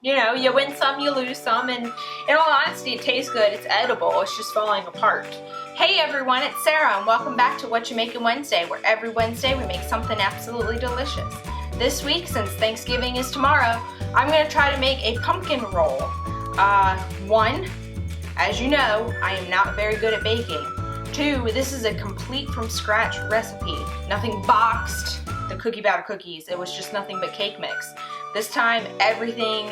You know, you win some, you lose some, and in all honesty, it tastes good. It's edible. It's just falling apart. Hey everyone, it's Sarah, and welcome back to What You Making Wednesday, where every Wednesday we make something absolutely delicious. This week, since Thanksgiving is tomorrow, I'm going to try to make a pumpkin roll. One, as you know, I am not very good at baking. Two, this is a complete from scratch recipe. Nothing boxed, the cookie batter cookies. It was just nothing but cake mix. This time, everything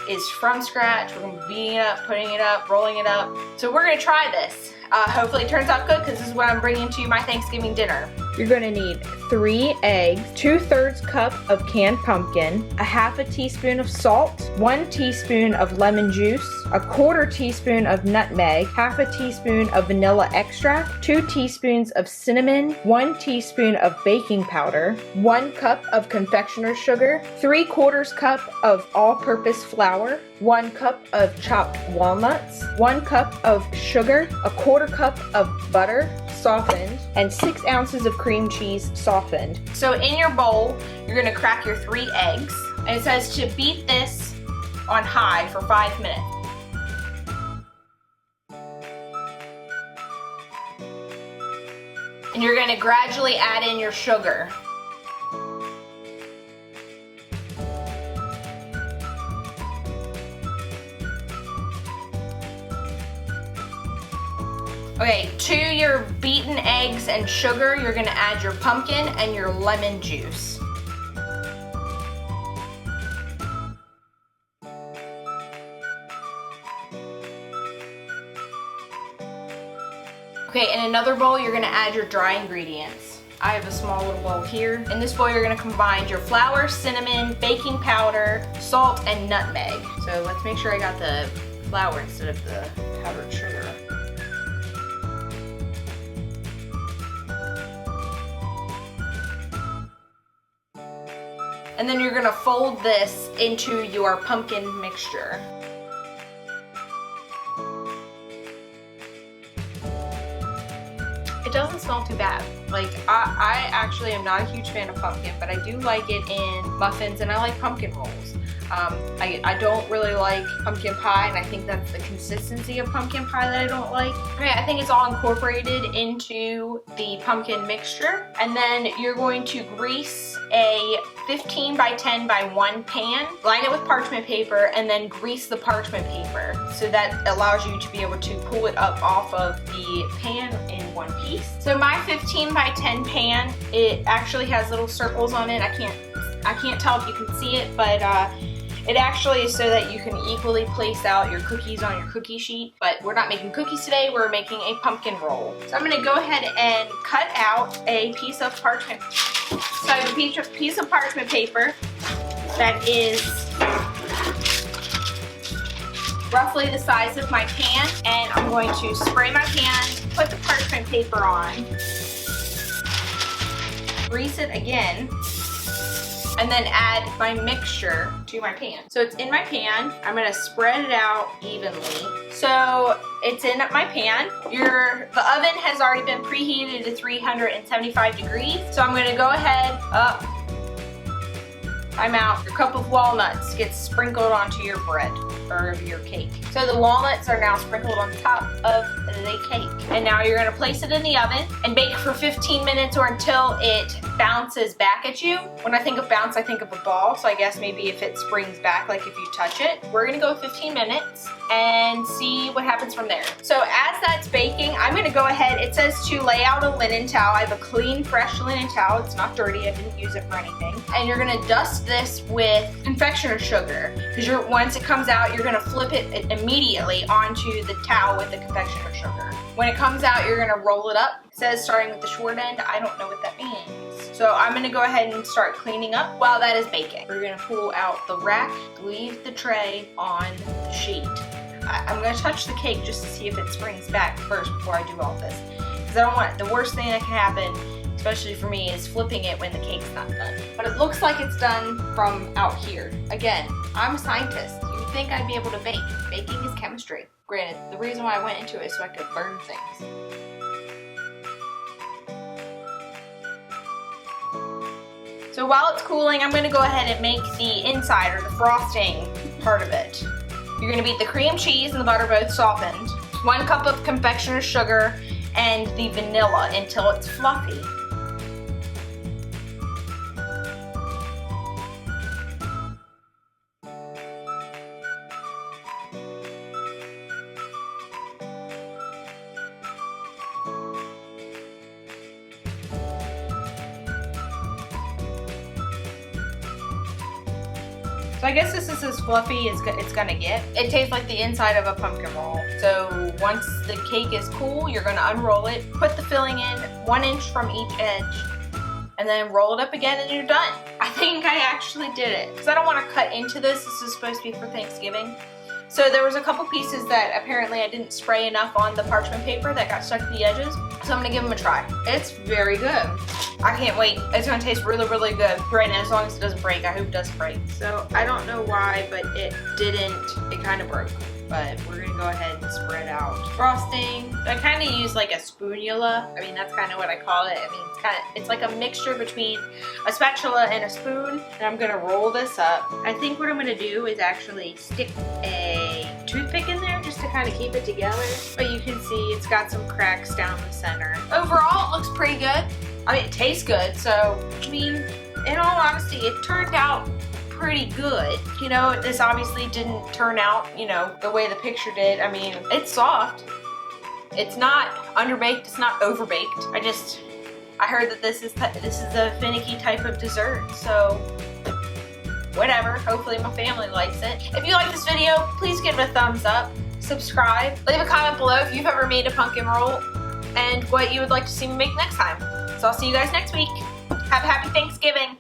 is from scratch. We're gonna be beating it up, putting it up, rolling it up. So we're gonna try this. Hopefully it turns out good, because this is what I'm bringing to my Thanksgiving dinner. You're gonna need 3 eggs, 2/3 cup of canned pumpkin, a half a teaspoon of salt, 1 teaspoon of lemon juice, a 1/4 teaspoon of nutmeg, half a teaspoon of vanilla extract, 2 teaspoons of cinnamon, 1 teaspoon of baking powder, 1 cup of confectioner's sugar, 3/4 cup of all-purpose flour, 1 cup of chopped walnuts, 1 cup of sugar, a 1/4 cup of butter, softened, and 6 ounces of cream cheese, softened. So in your bowl, you're gonna crack your 3 eggs, and it says to beat this on high for 5 minutes. And you're gonna gradually add in your sugar. Okay, to your beaten eggs and sugar, you're gonna add your pumpkin and your lemon juice. Okay, in another bowl, you're gonna add your dry ingredients. I have a small little bowl here. In this bowl, you're gonna combine your flour, cinnamon, baking powder, salt, and nutmeg. So let's make sure I got the flour instead of the powdered sugar. And then you're gonna fold this into your pumpkin mixture. It doesn't smell too bad. Like, I actually am not a huge fan of pumpkin, but I do like it in muffins, and I like pumpkin rolls. I don't really like pumpkin pie, and I think that's the consistency of pumpkin pie that I don't like. Okay, I think it's all incorporated into the pumpkin mixture. And then you're going to grease a 15 by 10 by 1 pan, line it with parchment paper, and then grease the parchment paper. So that allows you to be able to pull it up off of the pan in one piece. So my 15 by 10 pan, it actually has little circles on it. I can't tell if you can see it, but it actually is so that you can equally place out your cookies on your cookie sheet. But we're not making cookies today, we're making a pumpkin roll. So I'm gonna go ahead and cut out a piece of parchment. So I have a piece of parchment paper that is roughly the size of my pan, and I'm going to spray my pan, put the parchment paper on, grease it again, and then add my mixture to my pan. So it's in my pan. I'm gonna spread it out evenly. So it's in my pan. The oven has already been preheated to 375 degrees. So I'm gonna go ahead, I'm out. Your cup of walnuts gets sprinkled onto your bread or your cake. So the walnuts are now sprinkled on top of the cake. And now you're gonna place it in the oven and bake for 15 minutes or until it bounces back at you. When I think of bounce, I think of a ball. So I guess maybe if it springs back, like if you touch it. We're gonna go 15 minutes and see what happens from there. So as that's baking, I'm gonna go ahead, it says to lay out a linen towel. I have a clean, fresh linen towel. It's not dirty, I didn't use it for anything. And you're gonna dust this with confectioner's sugar, because once it comes out, you're gonna flip it immediately onto the towel with the confectioner's sugar. When it comes out, you're gonna roll it up. It says starting with the short end. I don't know what that means. So I'm gonna go ahead and start cleaning up while that is baking. We're gonna pull out the rack, leave the tray on the sheet. I'm gonna touch the cake just to see if it springs back first before I do all this. Because I don't want, the worst thing that can happen, especially for me, is flipping it when the cake's not done. But it looks like it's done from out here. Again, I'm a scientist. You'd think I'd be able to bake. Baking is chemistry. Granted, the reason why I went into it is so I could burn things. So while it's cooling, I'm gonna go ahead and make the inside or the frosting part of it. You're gonna beat the cream cheese and the butter both softened, 1 cup of confectioner's sugar, and the vanilla until it's fluffy. So I guess this is as fluffy as it's gonna get. It tastes like the inside of a pumpkin roll. So once the cake is cool, you're gonna unroll it, put the filling in 1 inch from each edge, and then roll it up again and you're done. I think I actually did it, because I don't wanna cut into this. This is supposed to be for Thanksgiving. So there was a couple pieces that apparently I didn't spray enough on the parchment paper that got stuck to the edges. So I'm gonna give them a try. It's very good. I can't wait. It's gonna taste really, really good. Right now, as long as it doesn't break. I hope it doesn't break. So I don't know why, but it didn't. It kind of broke. But we're gonna go ahead and spread out frosting. So I kind of use like a spoonula. I mean, that's kind of what I call it. I mean, it's like a mixture between a spatula and a spoon. And I'm gonna roll this up. I think what I'm gonna do is actually stick a toothpick in there just to kind of keep it together. But you can see it's got some cracks down the center. Overall, it looks pretty good. I mean, it tastes good. So, I mean, in all honesty, it turned out pretty good. You know, this obviously didn't turn out, you know, the way the picture did. I mean, it's soft. It's not underbaked. It's not overbaked. I heard that this is a finicky type of dessert. So, whatever. Hopefully my family likes it. If you like this video, please give it a thumbs up. Subscribe. Leave a comment below if you've ever made a pumpkin roll and what you would like to see me make next time. So I'll see you guys next week. Have a happy Thanksgiving.